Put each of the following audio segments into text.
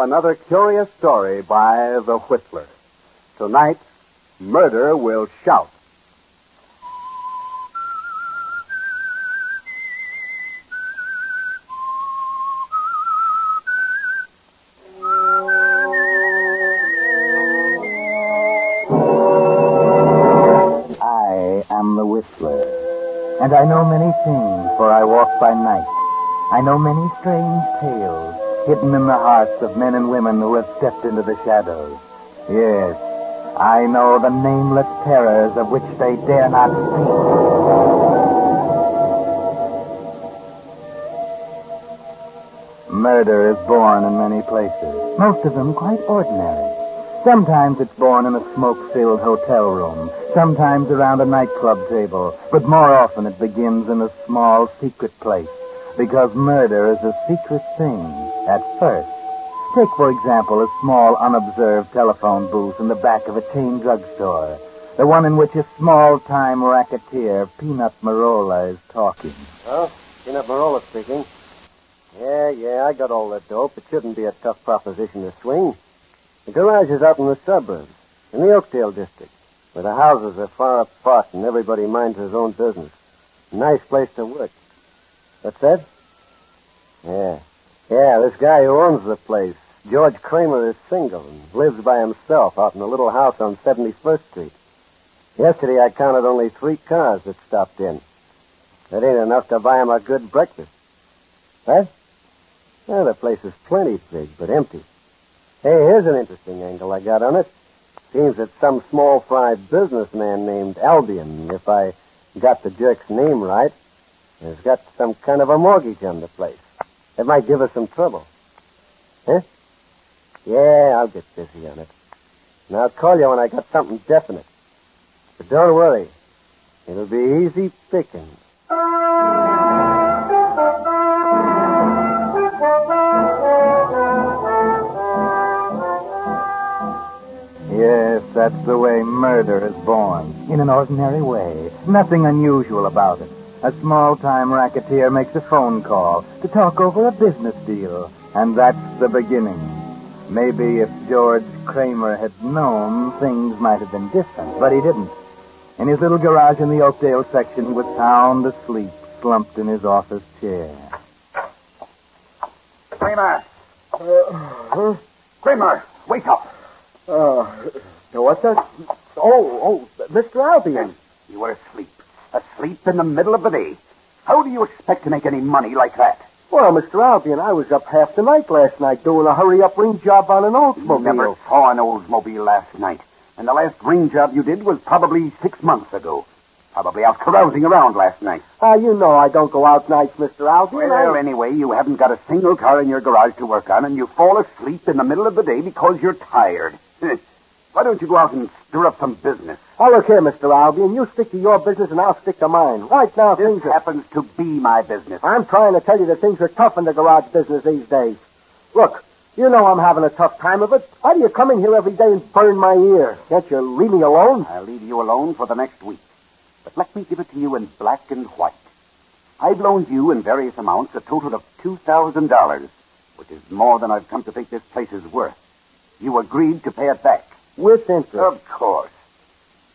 another curious story by The Whistler. Tonight, Murder Will Shout. I am the Whistler, and I know many things, for I walk by night. I know many strange tales hidden in the hearts of men and women who have stepped into the shadows. Yes, I know the nameless terrors of which they dare not speak. Murder is born in many places, most of them quite ordinary. Sometimes it's born in a smoke-filled hotel room, sometimes around a nightclub table, but more often it begins in a small, secret place, because murder is a secret thing at first. Take, for example, a small, unobserved telephone booth in the back of a chain drugstore, the one in which a small-time racketeer, Peanut Marola, is talking. Oh, Peanut Marola speaking. Yeah, I got all that dope. It shouldn't be a tough proposition to swing. The garage is out in the suburbs, in the Oakdale district, where the houses are far apart and everybody minds his own business. Nice place to work. What's that? Yeah, this guy who owns the place, George Kramer, is single and lives by himself out in a little house on 71st Street. Yesterday I counted only 3 cars that stopped in. That ain't enough to buy him a good breakfast. What? Well, the place is plenty big, but empty. Hey, here's an interesting angle I got on it. Seems that some small-fry businessman named Albion, if I got the jerk's name right, has got some kind of a mortgage on the place. It might give us some trouble. Huh? Yeah, I'll get busy on it. And I'll call you when I got something definite. But don't worry. It'll be easy picking. Yes, that's the way murder is born. In an ordinary way. Nothing unusual about it. A small-time racketeer makes a phone call to talk over a business deal. And that's the beginning. Maybe if George Kramer had known, things might have been different. But he didn't. In his little garage in the Oakdale section, he was sound asleep, slumped in his office chair. Kramer! Kramer, wake up! What's that? Oh, Mr. Albion. You were asleep. Asleep in the middle of the day. How do you expect to make any money like that? Well, Mr. Albion, I was up half the night last night doing a hurry-up ring job on an Oldsmobile. You never saw an Oldsmobile last night. And the last ring job you did was probably 6 months ago. Probably out carousing around last night. You know I don't go out nights, Mr. Albion. Well, anyway, you haven't got a single car in your garage to work on, and you fall asleep in the middle of the day because you're tired. Why don't you go out and stir up some business? Oh, look here, Mr. Albion. You stick to your business and I'll stick to mine. Right now, This happens to be my business. I'm trying to tell you that things are tough in the garage business these days. Look, you know I'm having a tough time of it. Why do you come in here every day and burn my ear? Can't you leave me alone? I'll leave you alone for the next week. But let me give it to you in black and white. I've loaned you in various amounts a total of $2,000, which is more than I've come to think this place is worth. You agreed to pay it back. With interest. Of course.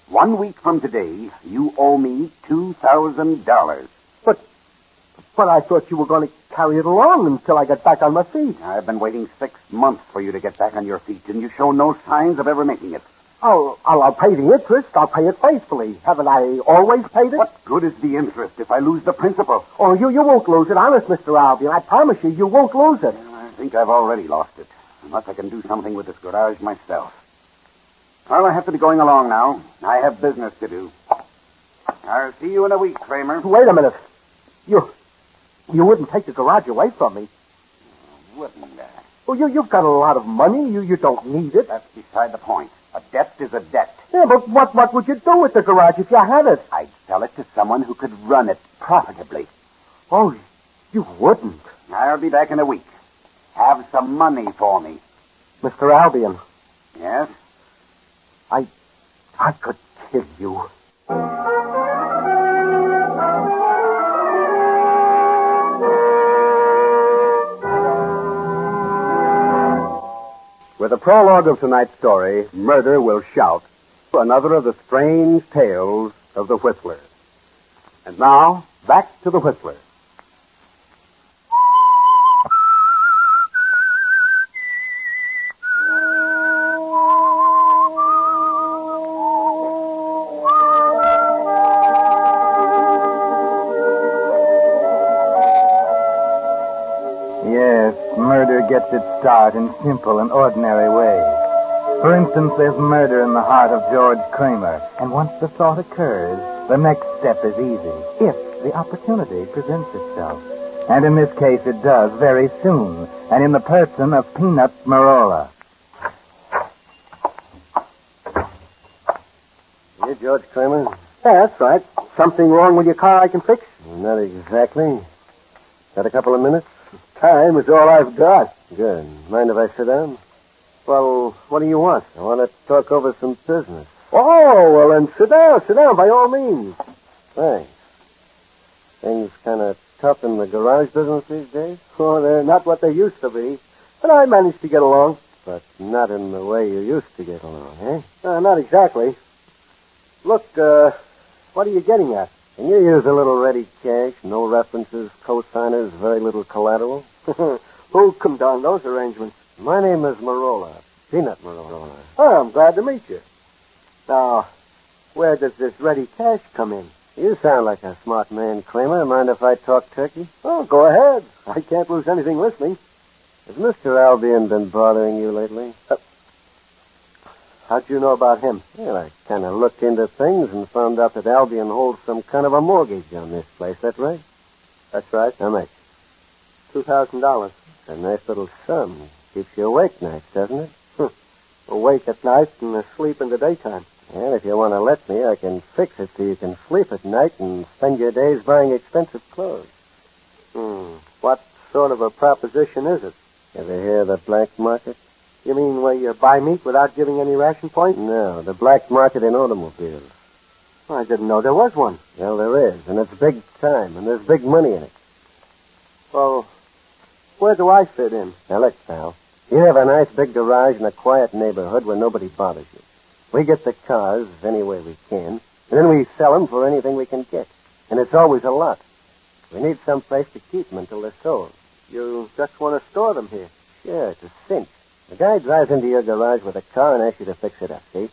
1 week from today, you owe me $2,000. But I thought you were going to carry it along until I got back on my feet. I've been waiting 6 months for you to get back on your feet, and you show no signs of ever making it. I'll pay the interest. I'll pay it faithfully. Haven't I always paid it? What good is the interest if I lose the principal? Oh, you won't lose it. Honest, Mr. Albion. I promise you won't lose it. I think I've already lost it, unless I can do something with this garage myself. Well, I have to be going along now. I have business to do. I'll see you in a week, Kramer. Wait a minute. You wouldn't take the garage away from me. Wouldn't I? Well, you've got a lot of money. You don't need it. That's beside the point. A debt is a debt. Yeah, but what would you do with the garage if you had it? I'd sell it to someone who could run it profitably. Oh, you wouldn't. I'll be back in a week. Have some money for me. Mr. Albion. Yes? I could kill you. With the prologue of tonight's story, Murder Will Shout, another of the strange tales of the Whistler. And now, back to the Whistler. Yes, murder gets its start in simple and ordinary ways. For instance, there's murder in the heart of George Kramer, and once the thought occurs, the next step is easy, if the opportunity presents itself. And in this case, it does very soon, and in the person of Peanut Marola. You, George Kramer? Yeah, that's right. Something wrong with your car I can fix? Not exactly. Got a couple of minutes? Time is all I've got. Good. Mind if I sit down? Well, what do you want? I want to talk over some business. Oh, well, then sit down, by all means. Thanks. Things kind of tough in the garage business these days? Oh, they're not what they used to be. But I managed to get along. But not in the way you used to get along, eh? Not exactly. Look, what are you getting at? Can you use a little ready cash, no references, co-signers, very little collateral? Who condoned those arrangements? My name is Marola, Peanut Marola. Oh, I'm glad to meet you. Now, where does this ready cash come in? You sound like a smart man, Kramer. Mind if I talk turkey? Oh, go ahead. I can't lose anything listening. Has Mr. Albion been bothering you lately? How'd you know about him? Well, I kind of looked into things and found out that Albion holds some kind of a mortgage on this place. That right? That's right. How much? $2,000. It's a nice little sum. Keeps you awake nights, doesn't it? Awake at night and asleep in the daytime. And if you want to let me, I can fix it so you can sleep at night and spend your days buying expensive clothes. What sort of a proposition is it? Ever hear of the black market? You mean where you buy meat without giving any ration points? No, the black market in automobiles. I didn't know there was one. Well, there is, and it's big time, and there's big money in it. Well, where do I fit in? Now, look, pal. You have a nice big garage in a quiet neighborhood where nobody bothers you. We get the cars any way we can, and then we sell them for anything we can get. And it's always a lot. We need some place to keep them until they're sold. You just want to store them here? Sure, it's a cinch. The guy drives into your garage with a car and asks you to fix it up, see?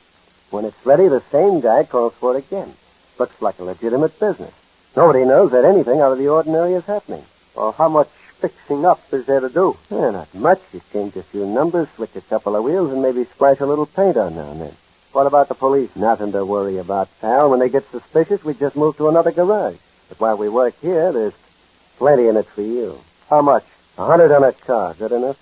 When it's ready, the same guy calls for it again. Looks like a legitimate business. Nobody knows that anything out of the ordinary is happening. Well, how much fixing up is there to do? Not much. You change a few numbers, switch a couple of wheels, and maybe splash a little paint on now and then. What about the police? Nothing to worry about, pal. When they get suspicious, we just move to another garage. But while we work here, there's plenty in it for you. How much? 100 on a car. Good enough?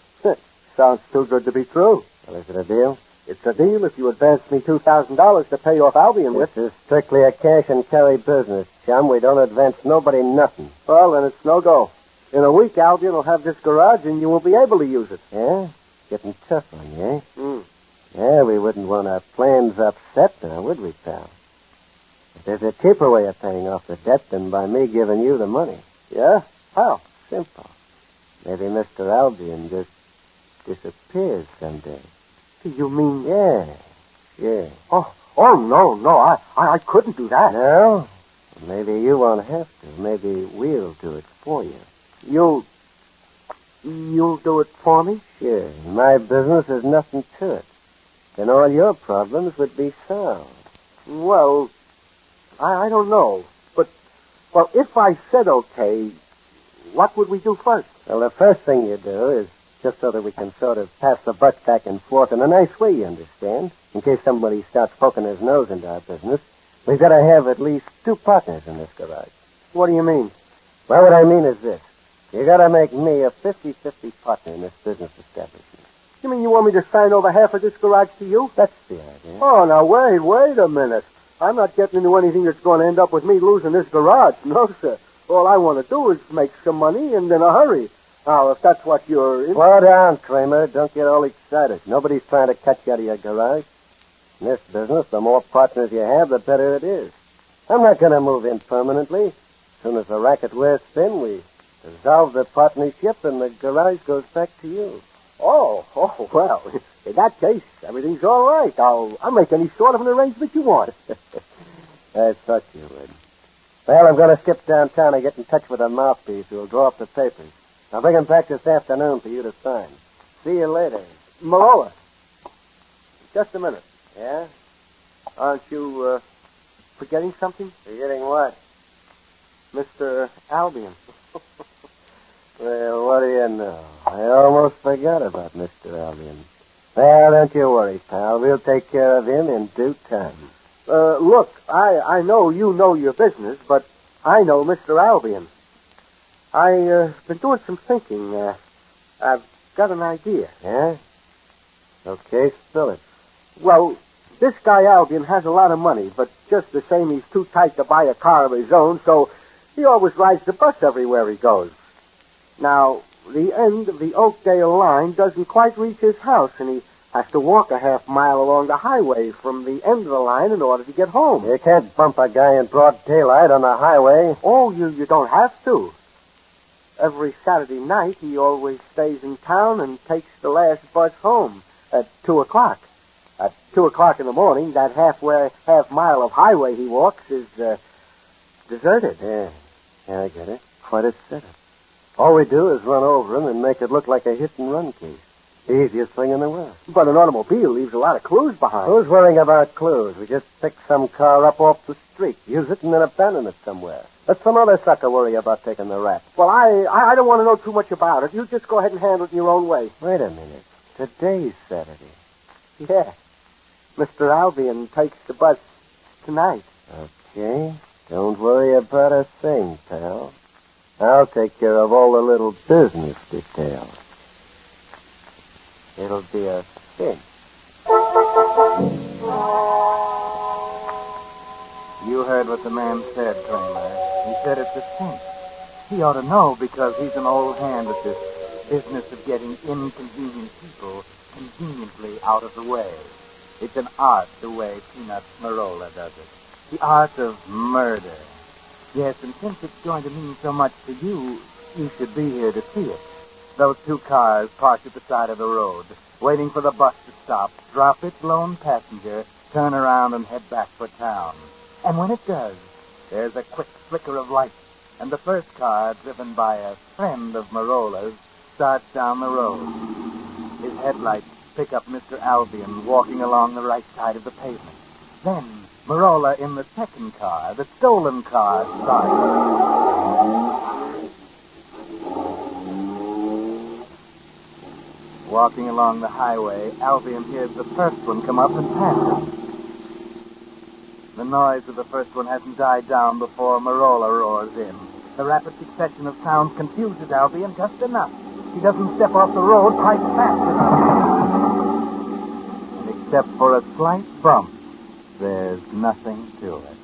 Sounds too good to be true. Well, is it a deal? It's a deal if you advance me $2,000 to pay off Albion with. This is strictly a cash and carry business, chum. We don't advance nobody nothing. Well, then it's no go. In a week, Albion will have this garage, and you won't be able to use it. Yeah? Getting tough on you, eh? Mm. Yeah, we wouldn't want our plans upset now, would we, pal? But there's a cheaper way of paying off the debt than by me giving you the money. Yeah? How? Simple. Maybe Mr. Albion just disappears someday. You mean... Yeah. Oh, no, I couldn't do that. No? Maybe you won't have to. Maybe we'll do it for you. You'll do it for me? Sure. My business is nothing to it. Then all your problems would be solved. Well, I don't know. But, well, if I said okay, what would we do first? Well, the first thing you do is just so that we can sort of pass the buck back and forth in a nice way, you understand? In case somebody starts poking his nose into our business, we've got to have at least 2 partners in this garage. What do you mean? Well, what I mean is this. You got to make me a 50-50 partner in this business establishment. You mean you want me to sign over half of this garage to you? That's the idea. Oh, now, wait a minute. I'm not getting into anything that's going to end up with me losing this garage. No, sir. All I want to do is make some money and in a hurry. Now, if that's what you're... Slow down, Kramer. Don't get all excited. Nobody's trying to cut you out of your garage. In this business, the more partners you have, the better it is. I'm not going to move in permanently. As soon as the racket wears thin, we dissolve the partnership and the garage goes back to you. Oh, well, it that case, everything's all right. I'll make any sort of an arrangement you want. I thought you would. Well, I'm going to skip downtown and get in touch with a mouthpiece who will draw up the papers. I'll bring them back this afternoon for you to sign. See you later. Marola. Just a minute. Yeah? Aren't you, forgetting something? Forgetting what? Mr. Albion. Well, what do you know? I almost forgot about Mr. Albion. Well, don't you worry, pal. We'll take care of him in due time. Look, I know you know your business, but I know Mr. Albion. I've been doing some thinking. I've got an idea. Yeah? Okay, spill it. Well, this guy Albion has a lot of money, but just the same, he's too tight to buy a car of his own, so he always rides the bus everywhere he goes. Now, the end of the Oakdale line doesn't quite reach his house, and he has to walk a half mile along the highway from the end of the line in order to get home. You can't bump a guy in broad daylight on the highway. Oh, you don't have to. Every Saturday night, he always stays in town and takes the last bus home at 2 o'clock. At 2 o'clock in the morning, that half mile of highway he walks is deserted. Yeah, I get it. Quite a setup. All we do is run over him and make it look like a hit-and-run case. The easiest thing in the world. But an automobile leaves a lot of clues behind. Who's worrying about clues? We just pick some car up off the street, use it, and then abandon it somewhere. Let some other sucker worry about taking the rap. Well, I don't want to know too much about it. You just go ahead and handle it in your own way. Wait a minute. Today's Saturday. Yeah. Mr. Albion takes the bus tonight. Okay. Don't worry about a thing, pal. I'll take care of all the little business details. It'll be a cinch. You heard what the man said, Kramer. He said it's a cinch. He ought to know because he's an old hand at this business of getting inconvenient people conveniently out of the way. It's an art the way Peanut Marola does it. The art of murder. Yes, and since it's going to mean so much to you, you should be here to see it. Those two cars parked at the side of the road, waiting for the bus to stop, drop its lone passenger, turn around and head back for town. And when it does, there's a quick flicker of light, and the first car, driven by a friend of Marola's, starts down the road. His headlights pick up Mr. Albion walking along the right side of the pavement. Then Marola in the second car, the stolen car, starts. Walking along the highway, Albion hears the first one come up and pass him. The noise of the first one hasn't died down before Marola roars in. The rapid succession of sounds confuses Albion just enough. He doesn't step off the road quite fast enough. And except for a slight bump, there's nothing to it.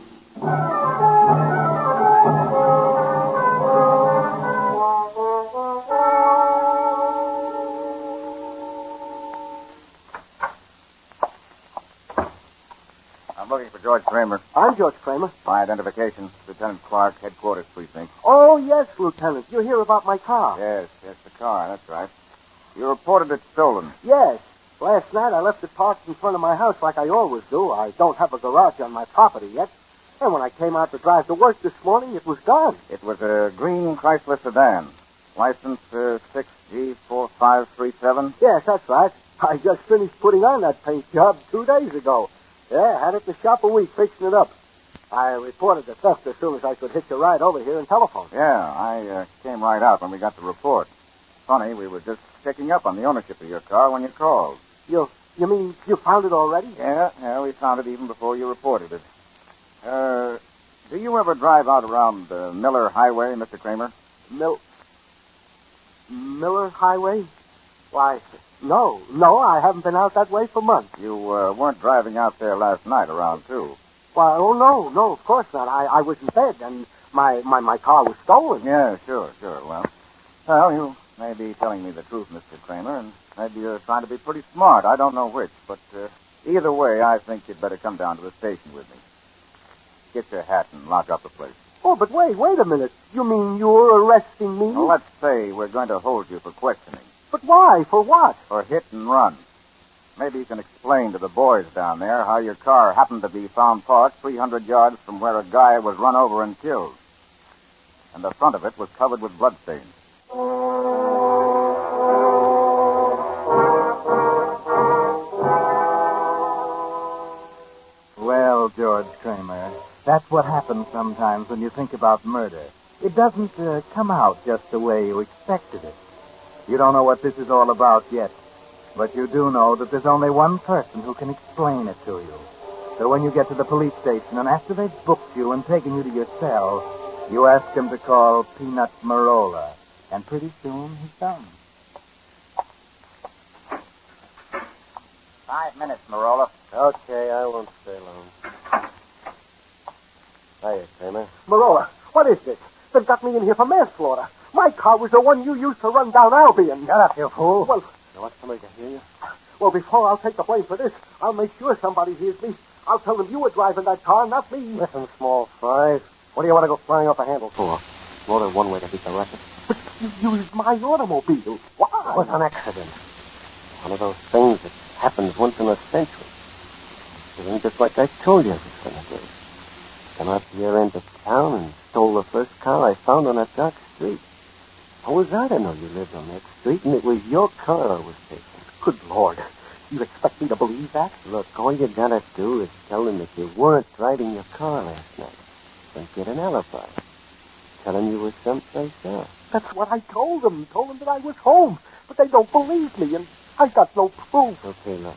I'm looking for George Kramer. I'm George Kramer. My identification, Lieutenant Clark, headquarters precinct. Oh, yes, Lieutenant. You hear about my car? Yes, the car, that's right. You reported it stolen. Yes. Last night I left it parked in front of my house like I always do. I don't have a garage on my property yet. And when I came out to drive to work this morning, it was gone. It was a green Chrysler sedan. License 6G4537. Yes, that's right. I just finished putting on that paint job 2 days ago. Yeah, had it in the shop a week fixing it up. I reported the theft as soon as I could hitch a ride over here and telephone. Yeah, I came right out when we got the report. Funny, we were just checking up on the ownership of your car when you called. You mean you found it already? Yeah, we found it even before you reported it. Do you ever drive out around Miller Highway, Mr. Kramer? Miller Highway? Why, no, I haven't been out that way for months. You weren't driving out there last night around 2. Why, oh, no, of course not. I was in bed, and my car was stolen. Yeah, sure. Well, you may be telling me the truth, Mr. Kramer, and maybe you're trying to be pretty smart. I don't know which, but either way, I think you'd better come down to the station with me. Get your hat and lock up the place. Oh, but wait a minute. You mean you're arresting me? Well, let's say we're going to hold you for questioning. But why? For what? For hit and run. Maybe you can explain to the boys down there how your car happened to be found parked 300 yards from where a guy was run over and killed. And the front of it was covered with bloodstains. Well, George Kramer, that's what happens sometimes when you think about murder. It doesn't come out just the way you expected it. You don't know what this is all about yet, but you do know that there's only one person who can explain it to you. So when you get to the police station and after they've booked you and taken you to your cell, you ask them to call Peanut Marola, and pretty soon he comes. 5 minutes, Marola. Okay, I won't stay long. Hiya, Kramer. Marola, what is this? They've got me in here for manslaughter. My car was the one you used to run down Albion. Shut up, you fool. Well, You want somebody to hear you? Well, before I'll take the blame for this, I'll make sure somebody hears me. I'll tell them you were driving that car, not me. Listen, small fry. What do you want to go flying off a handle for? More than one way to beat the record. But you used my automobile. Why? It was an accident. One of those things that happens once in a century. Accident just like I told you it was going to do. Come out to your end of town and stole the first car I found on a dark street. How was I to know you lived on that street and it was your car I was taking? Good Lord. You expect me to believe that? Look, all you gotta do is tell them that you weren't driving your car last night. And get an alibi. Tell them you were someplace else. That's what I told them. Told them that I was home. But they don't believe me, and I got no proof. Okay, look.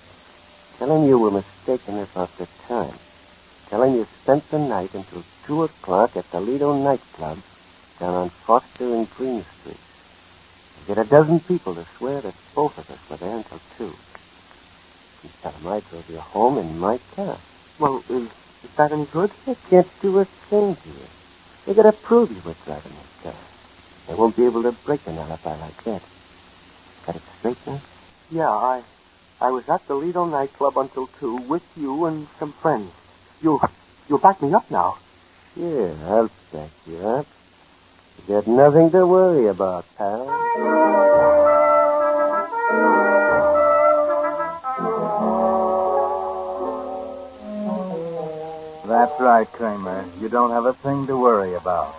Tell them you were mistaken about the time. Tell them you spent the night until 2 o'clock at the Lido nightclub down on Foster and Green Street. Get a dozen people to swear that both of us were there until 2. You tell them I drove you home in my car. Well, is that any good? They can't do a thing to you. They gotta prove you were driving that car. They won't be able to break an alibi like that. Got it straight now? Yeah, I was at the Lido nightclub until 2 with you and some friends. You'll back me up now. Sure, I'll back you up. You got nothing to worry about, pal. That's right, Kramer. You don't have a thing to worry about.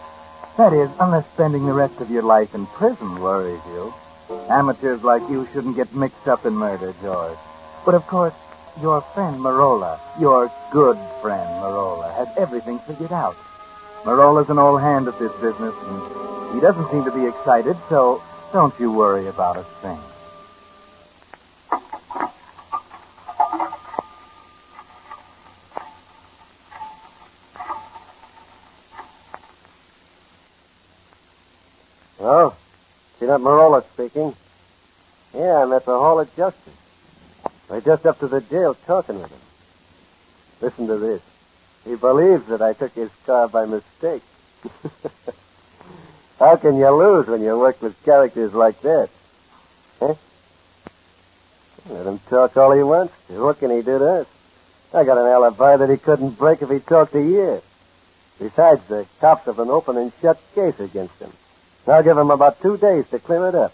That is, unless spending the rest of your life in prison worries you. Amateurs like you shouldn't get mixed up in murder, George. But of course, your friend Marola, your good friend Marola, has everything figured out. Marola's an old hand at this business, and he doesn't seem to be excited, so don't you worry about a thing. Hello? Peanut Marola speaking. Yeah, I'm at the Hall of Justice. We're just up to the jail talking with him. Listen to this. He believes that I took his car by mistake. How can you lose when you work with characters like that? Huh? Let him talk all he wants to. What can he do to us? I got an alibi that he couldn't break if he talked a year. Besides, the cops have an open and shut case against him. I'll give him about 2 days to clear it up.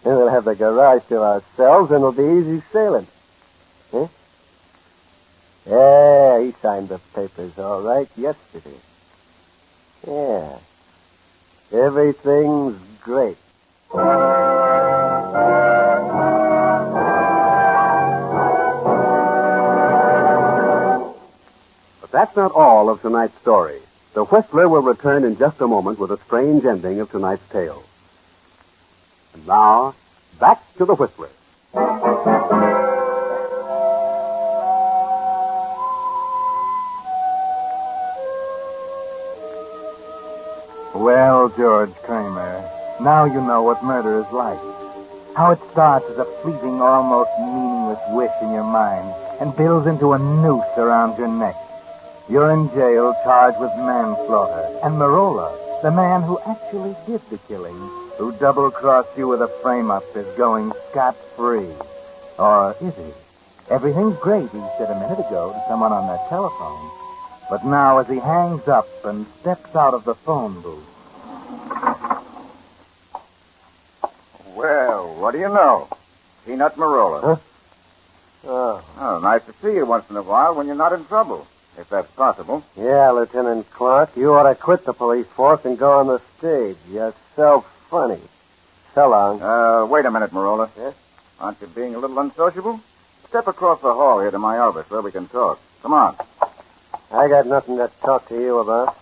Then we'll have the garage to ourselves and it'll be easy sailing. Huh? Yeah, he signed the papers all right yesterday. Yeah. Everything's great. But that's not all of tonight's story. The Whistler will return in just a moment with a strange ending of tonight's tale. And now, back to the Whistler. Well, George Kramer, now you know what murder is like. How it starts as a fleeting, almost meaningless wish in your mind and builds into a noose around your neck. You're in jail charged with manslaughter. And Marola, the man who actually did the killing, who double-crossed you with a frame-up, is going scot-free. Or is he? Everything's great, he said a minute ago to someone on that telephone. But now as he hangs up and steps out of the phone booth. Well, what do you know? Peanut Marola. Huh? Oh. Nice to see you once in a while when you're not in trouble, if that's possible. Yeah, Lieutenant Clark. You ought to quit the police force and go on the stage. You're so funny. So long. Wait a minute, Marola. Yeah? Aren't you being a little unsociable? Step across the hall here to my office where we can talk. Come on. I got nothing to talk to you about.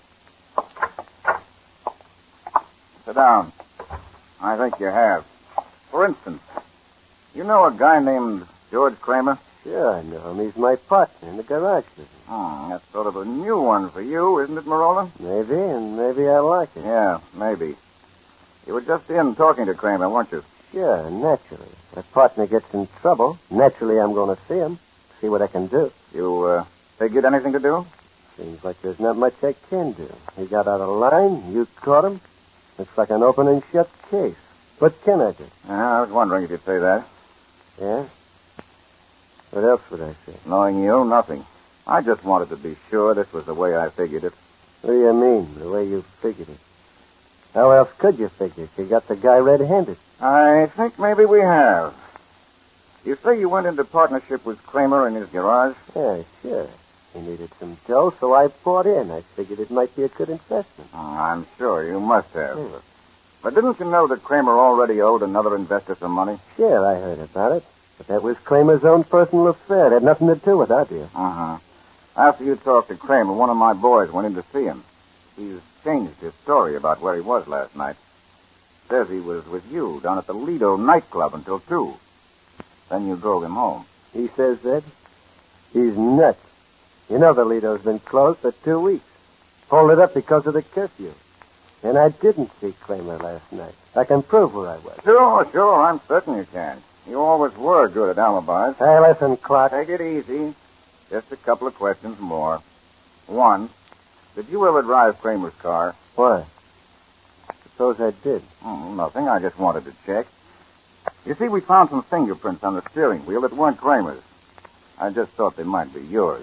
Sit down. I think you have. For instance, you know a guy named George Kramer? Sure, I know him. He's my partner in the garage business. That's sort of a new one for you, isn't it, Marola? Maybe, and maybe I like it. Yeah, maybe. You were just in talking to Kramer, weren't you? Sure, naturally. My partner gets in trouble. Naturally, I'm going to see him, see what I can do. You, figured anything to do? Seems like there's not much I can do. He got out of line. You caught him. It's like an open and shut case. What can I do? I was wondering if you'd say that. Yeah? What else would I say? Knowing you, nothing. I just wanted to be sure this was the way I figured it. What do you mean, the way you figured it? How else could you figure it? You got the guy red-handed. I think maybe we have. You say you went into partnership with Kramer in his garage? Yeah, sure. He needed some dough, so I bought in. I figured it might be a good investment. I'm sure you must have. But didn't you know that Kramer already owed another investor some money? Sure, I heard about it. But that was Kramer's own personal affair. It had nothing to do with our deal. Uh-huh. After you talked to Kramer, one of my boys went in to see him. He's changed his story about where he was last night. Says he was with you down at the Lido nightclub until 2. Then you drove him home. He says that? He's nuts. You know the Lido's been closed for 2 weeks. Pulled it up because of the curfew. And I didn't see Kramer last night. I can prove where I was. Sure, I'm certain you can. You always were good at alibis. Hey, listen, Clark. Take it easy. Just a couple of questions more. One, did you ever drive Kramer's car? Why? Suppose I did. Nothing. I just wanted to check. You see, we found some fingerprints on the steering wheel that weren't Kramer's. I just thought they might be yours.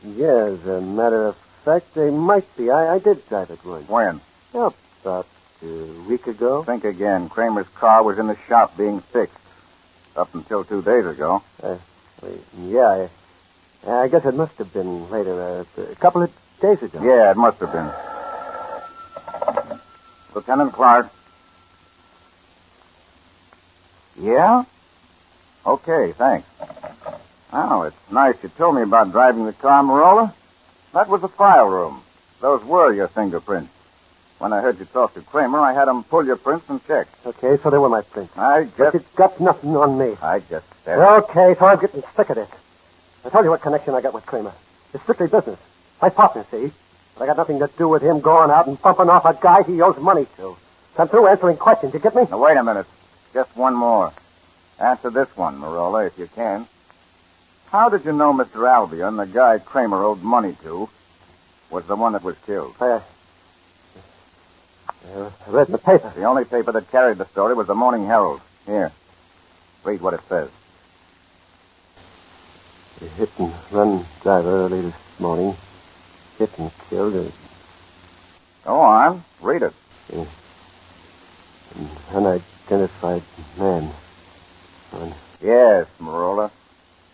Yeah, as a matter of fact, they might be. I did drive it once. When? Oh, about a week ago. Think again. Kramer's car was in the shop being fixed. Up until 2 days ago. Yeah, I guess it must have been later, a couple of days ago. Yeah, it must have been. Lieutenant Clark. Yeah? Okay, thanks. Oh, it's nice you told me about driving the car, Marola. That was the file room. Those were your fingerprints. When I heard you talk to Kramer, I had him pull your prints and check. Okay, so they were my prints. But it's got nothing on me. I just said... Okay, so I'm getting sick of this. I told you what connection I got with Kramer. It's strictly business. My partner, see? But I got nothing to do with him going out and bumping off a guy he owes money to. So I'm through answering questions. You get me? Now, wait a minute. Just one more. Answer this one, Marola, if you can. How did you know Mr. Albion, the guy Kramer owed money to, was the one that was killed? I read in the paper. The only paper that carried the story was the Morning Herald. Here. Read what it says. A hit-and-run driver early this morning. Hit and killed a... Go on. Read it. An unidentified man. Yes, Marola.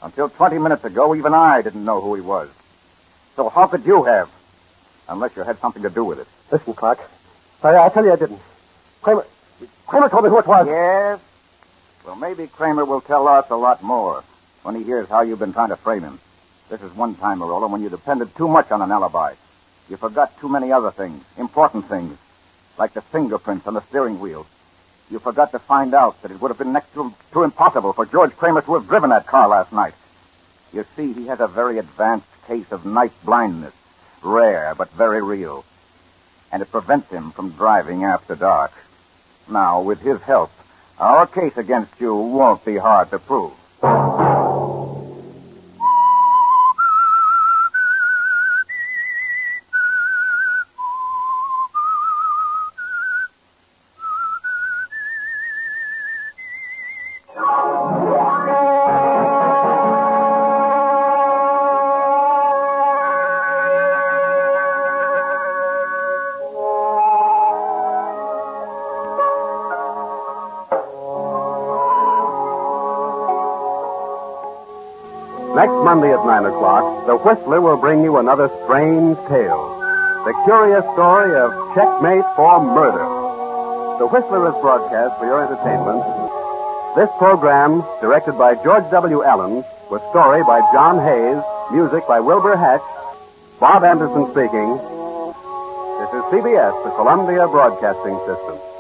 Until 20 minutes ago, even I didn't know who he was. So how could you have? Unless you had something to do with it. Listen, Clark. I tell you I didn't. Kramer told me who it was. Yes? Well, maybe Kramer will tell us a lot more when he hears how you've been trying to frame him. This is one time, Marola, when you depended too much on an alibi. You forgot too many other things, important things, like the fingerprints on the steering wheel. You forgot to find out that it would have been next to impossible for George Kramer to have driven that car last night. You see, he has a very advanced case of night blindness, rare but very real. And it prevents him from driving after dark. Now, with his help, our case against you won't be hard to prove. Next Monday at 9 o'clock, the Whistler will bring you another strange tale. The curious story of checkmate for murder. The Whistler is broadcast for your entertainment. This program, directed by George W. Allen, with story by John Hayes, music by Wilbur Hatch. Bob Anderson speaking. This is CBS, the Columbia Broadcasting System.